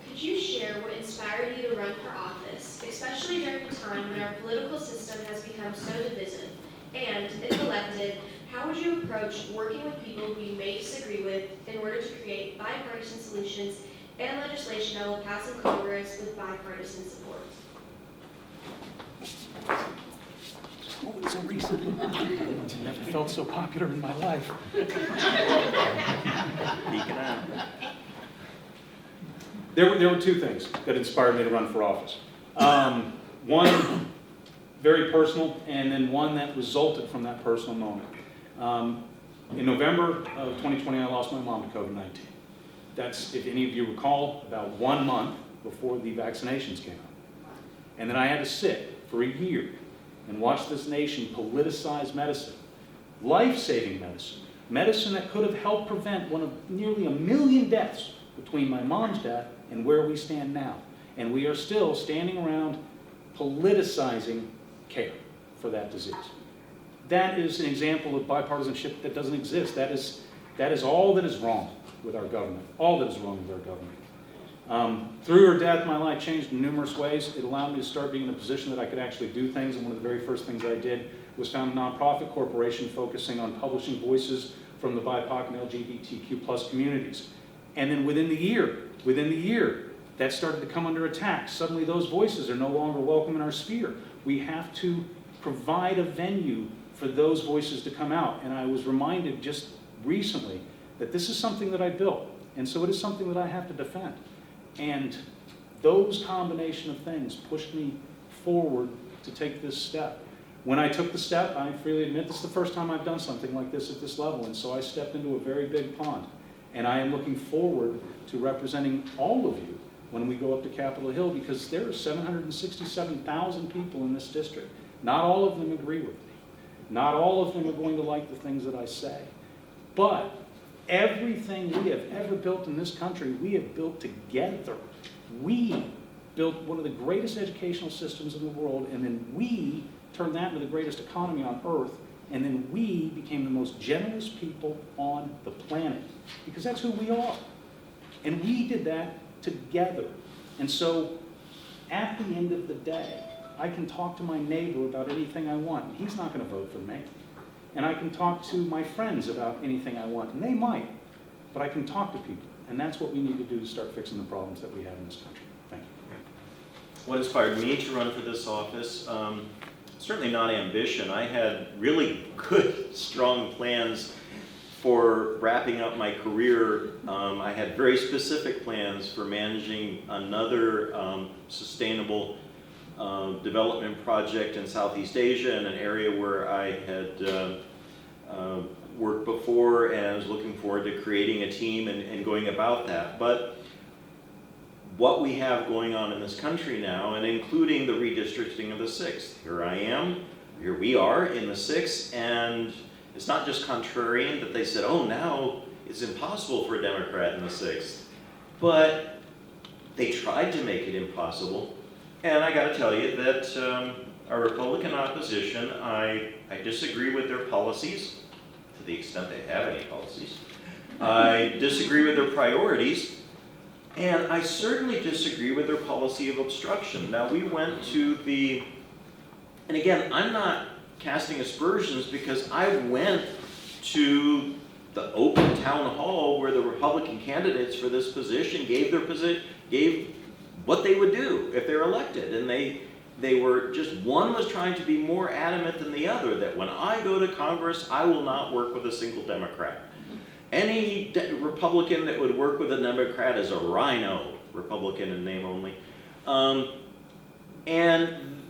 E: Could you share what inspired you to run for office, especially during a time when our political system has become so divisive? And, if elected, how would you approach working with people who you may disagree with in order to create bipartisan solutions and legislation that will pass in Congress with bipartisan support?
A: Oh, it's so recent. I've never felt so popular in my life. There were 2 things that inspired me to run for office. One, very personal, and then one that resulted from that personal moment. In November of 2020, I lost my mom to COVID-19. That's, if any of you recall, about 1 month before the vaccinations came out. And then I had to sit for a year and watch this nation politicize medicine, life-saving medicine, medicine that could have helped prevent one of nearly 1 million deaths between my mom's death and where we stand now. And we are still standing around politicizing care for that disease. That is an example of bipartisanship that doesn't exist. That is all that is wrong with our government. All that is wrong with our government. Through her death, my life changed in numerous ways. It allowed me to start being in a position that I could actually do things, and one of the very first things I did was found a nonprofit corporation focusing on publishing voices from the BIPOC and LGBTQ plus communities. And then within the year, that started to come under attack. Suddenly those voices are no longer welcome in our sphere. We have to provide a venue for those voices to come out. And I was reminded just recently that this is something that I built, and so it is something that I have to defend. And those combination of things pushed me forward to take this step. When I took the step, I freely admit this is the first time I've done something like this at this level, and so I stepped into a very big pond. And I am looking forward to representing all of you when we go up to Capitol Hill, because there are 767,000 people in this district. Not all of them agree with me. Not all of them are going to like the things that I say. But everything we have ever built in this country, we have built together. We built one of the greatest educational systems in the world, and then we turned that into the greatest economy on earth, and then we became the most generous people on the planet, because that's who we are. And we did that together. And so at the end of the day, I can talk to my neighbor about anything I want. He's not going to vote for me. And I can talk to my friends about anything I want, and they might. But I can talk to people, and that's what we need to do to start fixing the problems that we have in this country. Thank you.
B: What inspired me to run for this office? Certainly not ambition. I had really good, strong plans for wrapping up my career. I had very specific plans for managing another sustainable development project in Southeast Asia, in an area where I had worked before, and I was looking forward to creating a team and going about that. But what we have going on in this country now, and including the redistricting of the 6th, here we are in the 6th, and it's not just contrarian that they said, oh, now it's impossible for a Democrat in the 6th. But they tried to make it impossible. And I got to tell you that our Republican opposition, I disagree with their policies, to the extent they have any policies. I disagree with their priorities. And I certainly disagree with their policy of obstruction. Now, we went to the, and again, I'm not casting aspersions, because I went to the open town hall where the Republican candidates for this position gave what they would do if they're elected. And they were just, one was trying to be more adamant than the other, that when I go to Congress, I will not work with a single Democrat. Any Republican that would work with a Democrat is a rhino, Republican in name only. And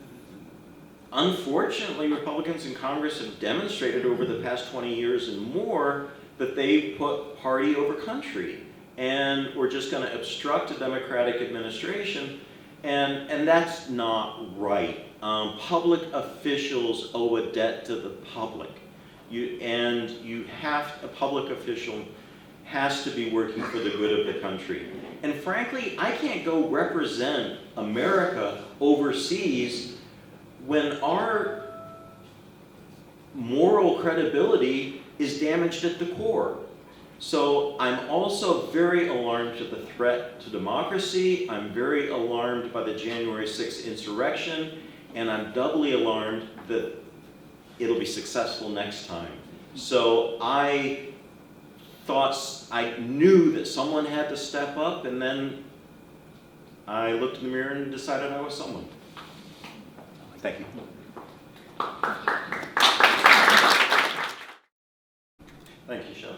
B: unfortunately, Republicans in Congress have demonstrated over the past 20 years and more that they put party over country. And we're just going to obstruct a Democratic administration, and that's not right. Public officials owe a debt to the public. A public official has to be working for the good of the country. And frankly, I can't go represent America overseas when our moral credibility is damaged at the core. So I'm also very alarmed at the threat to democracy. I'm very alarmed by the January 6th insurrection, and I'm doubly alarmed that it'll be successful next time. So I knew that someone had to step up, and then I looked in the mirror and decided I was someone. Thank you. Thank you, Sean.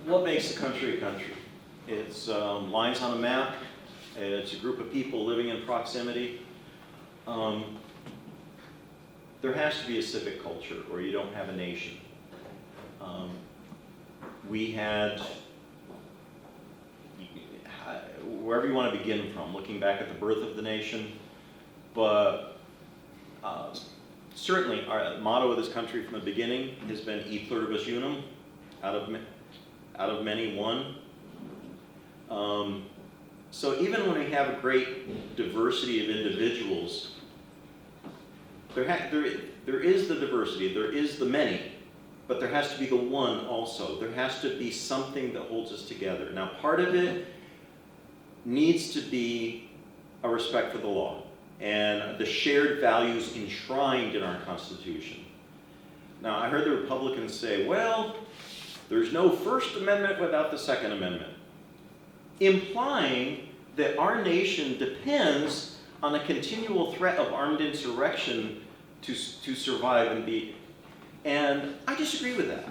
B: What makes a country a country? It's lines on a map. It's a group of people living in proximity. There has to be a civic culture, or you don't have a nation. We had, wherever you want to begin from, looking back at the birth of the nation, but certainly our motto of this country from the beginning has been E pluribus unum, out of many one. So even when we have a great diversity of individuals, there is the diversity, there is the many, but there has to be the one also. There has to be something that holds us together. Now, part of it needs to be a respect for the law and the shared values enshrined in our Constitution. Now, I heard the Republicans say, well, there's no First Amendment without the Second Amendment, implying that our nation depends on a continual threat of armed insurrection to survive and be. And I disagree with that.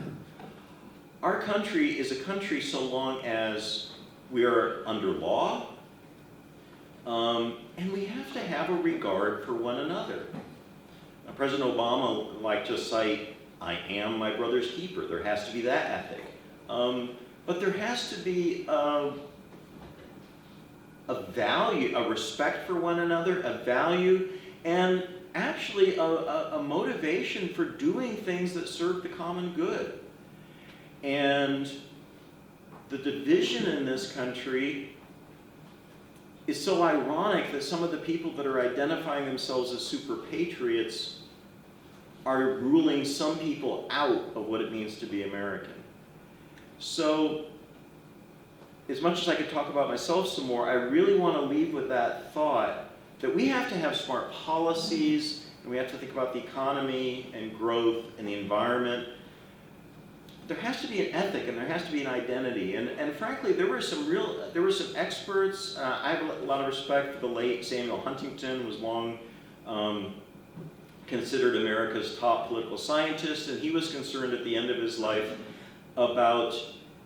B: Our country is a country so long as we are under law, and we have to have a regard for one another. President Obama liked to cite, "I am my brother's keeper." There has to be that ethic. But there has to be a value, a respect for one another, a value, and actually a motivation for doing things that serve the common good. And the division in this country is so ironic that some of the people that are identifying themselves as super patriots are ruling some people out of what it means to be American. So, as much as I could talk about myself some more, I really want to leave with that thought that we have to have smart policies, and we have to think about the economy and growth and the environment. There has to be an ethic and there has to be an identity. And frankly, there were some experts. I have a lot of respect for the late Samuel Huntington, was long considered America's top political scientist, and he was concerned at the end of his life about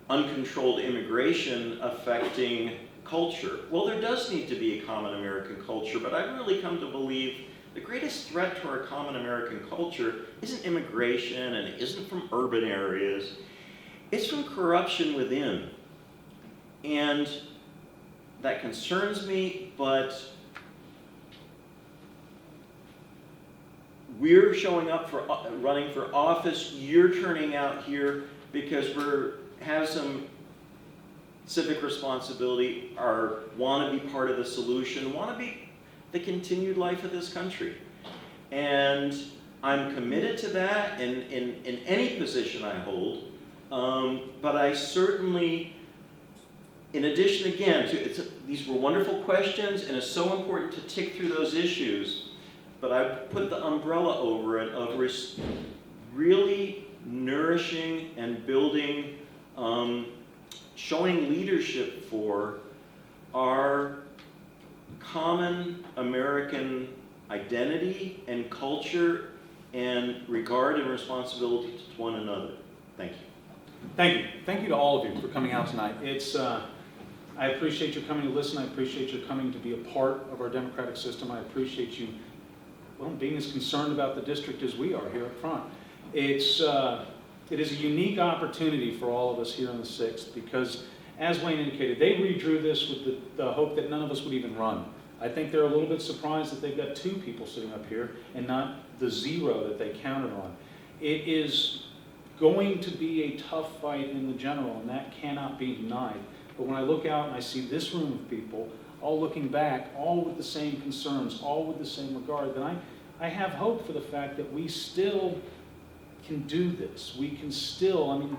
B: uncontrolled immigration affecting culture. Well, there does need to be a common American culture, but I've really come to believe the greatest threat to our common American culture isn't immigration, and it isn't from urban areas. It's from corruption within. And that concerns me, but we're showing up for running for office. You're turning out here because have some civic responsibility, want to be part of the solution, want to be the continued life of this country. And I'm committed to that in any position I hold. But I certainly, in addition again, these were wonderful questions, and it's so important to tick through those issues, but I put the umbrella over it of really nourishing and building, showing leadership for our common American identity and culture and regard and responsibility to one another. Thank you.
A: Thank you. Thank you to all of you for coming out tonight. I appreciate your coming to listen. I appreciate your coming to be a part of our democratic system. I appreciate you, being as concerned about the district as we are here up front. It is a unique opportunity for all of us here on the 6th because, as Wayne indicated, they redrew this with the hope that none of us would even run. I think they're a little bit surprised that they've got 2 people sitting up here and not the 0 that they counted on. It is going to be a tough fight in the general, and that cannot be denied. But when I look out and I see this room of people, all looking back, all with the same concerns, all with the same regard, then I have hope for the fact that we still can do this. We can still,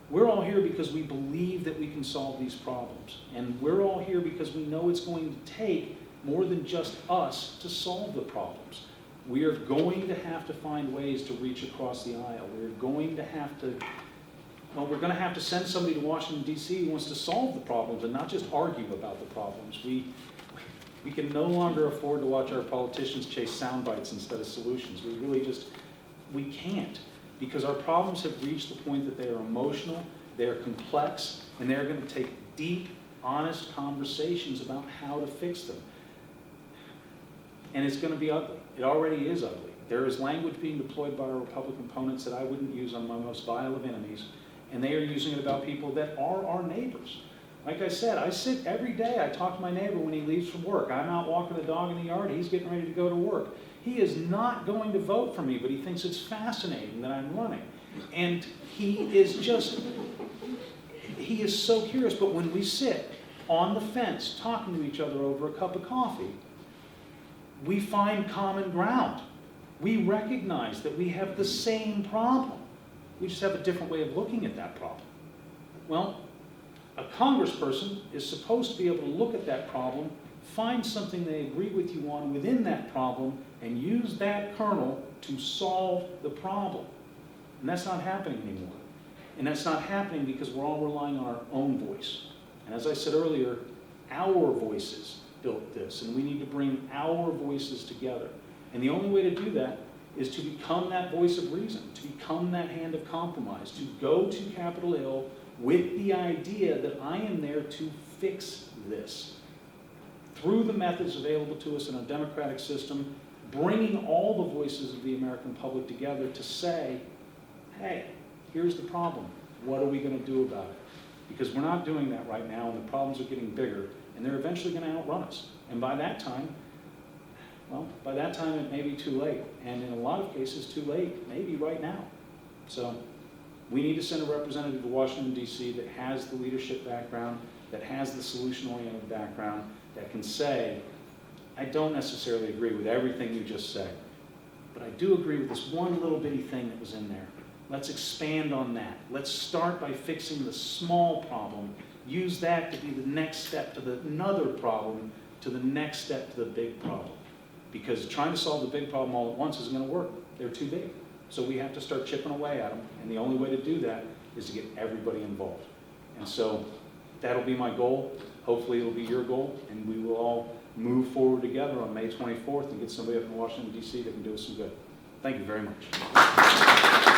A: we're all here because we believe that we can solve these problems. And we're all here because we know it's going to take more than just us to solve the problems. We are going to have to find ways to reach across the aisle. We're going to have to send somebody to Washington, D.C. who wants to solve the problems and not just argue about the problems. We can no longer afford to watch our politicians chase sound bites instead of solutions. We can't, because our problems have reached the point that they are emotional, they are complex, and they're going to take deep, honest conversations about how to fix them. And it's going to be ugly. It already is ugly. There is language being deployed by our Republican opponents that I wouldn't use on my most vile of enemies, and they are using it about people that are our neighbors. Like I said, I sit every day, I talk to my neighbor when he leaves from work. I'm out walking the dog in the yard, he's getting ready to go to work. He is not going to vote for me, but he thinks it's fascinating that I'm running. And he is so curious. But when we sit on the fence talking to each other over a cup of coffee, we find common ground. We recognize that we have the same problem. We just have a different way of looking at that problem. Well, a congressperson is supposed to be able to look at that problem, find something they agree with you on within that problem, and use that kernel to solve the problem. And that's not happening anymore. And that's not happening because we're all relying on our own voice. And as I said earlier, our voices built this, and we need to bring our voices together. And the only way to do that is to become that voice of reason, to become that hand of compromise, to go to Capitol Hill with the idea that I am there to fix this through the methods available to us in a democratic system, bringing all the voices of the American public together to say, hey, here's the problem. What are we going to do about it? Because we're not doing that right now, and the problems are getting bigger, and they're eventually going to outrun us. And by that time, it may be too late. And in a lot of cases, too late, maybe right now. So we need to send a representative to Washington, D.C. that has the leadership background, that has the solution-oriented background, that can say, I don't necessarily agree with everything you just said, but I do agree with this one little bitty thing that was in there. Let's expand on that. Let's start by fixing the small problem. Use that to be the next step to another problem, to the next step to the big problem. Because trying to solve the big problem all at once isn't going to work. They're too big. So we have to start chipping away at them, and the only way to do that is to get everybody involved. And so that'll be my goal. Hopefully it'll be your goal, and we will all move forward together on May 24th and get somebody up in Washington, D.C. that can do us some good. Thank you very much.